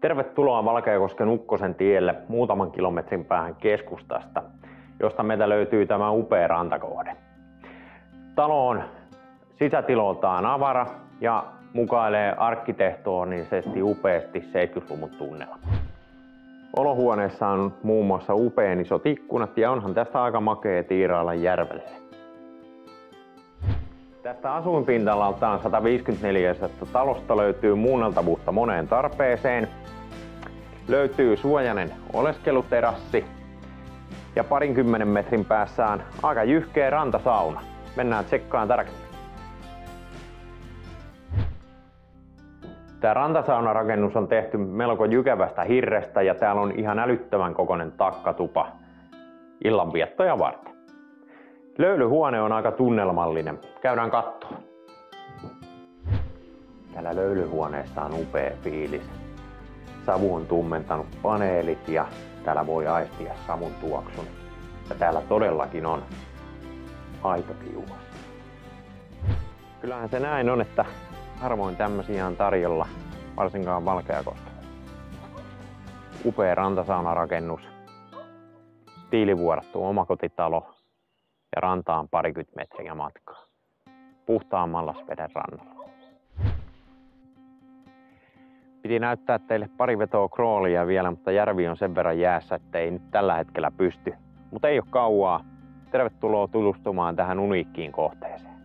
Tervetuloa Valkeakosken Ukkosen tielle muutaman kilometrin päähän keskustasta, josta meiltä löytyy tämä upea rantakohde. Talo on sisätiloltaan avara ja mukailee arkkitehtonisesti upeasti 70-luvun tunnelma. Olohuoneessa on muun muassa upean isot ikkunat ja onhan tästä aika makea tiirailla järvelle. Tästä asuinpinta-alaltaan 154 talosta löytyy muunneltavuutta moneen tarpeeseen. Löytyy suojainen oleskeluterassi ja 20 metrin päässä on aika jyhkeä rantasauna. Mennään tsekkaan tarkemmin. Tämä rantasaunarakennus on tehty melko jykevästä hirrestä ja täällä on ihan älyttömän kokoinen takkatupa illanviettoja varten. Löylyhuone on aika tunnelmallinen. Käydään kattoon. Täällä löylyhuoneessa on upea fiilis. Savu on tummentanut paneelit ja täällä voi aistia savun tuoksun. Ja täällä todellakin on aito kiuas. Kyllähän se näin on, että harvoin tämmöisiä on tarjolla, varsinkaan Valkeakoskella. Upea rantasaunarakennus, tiilivuorattu omakotitalo ja rantaan parikymmentä metriä matkaa. Puhtaan Mallasveden rannalla. Piti näyttää teille pari vetoa kroolia vielä, mutta järvi on sen verran jäässä, että ei nyt tällä hetkellä pysty. Mutta ei ole kauaa. Tervetuloa tutustumaan tähän uniikkiin kohteeseen.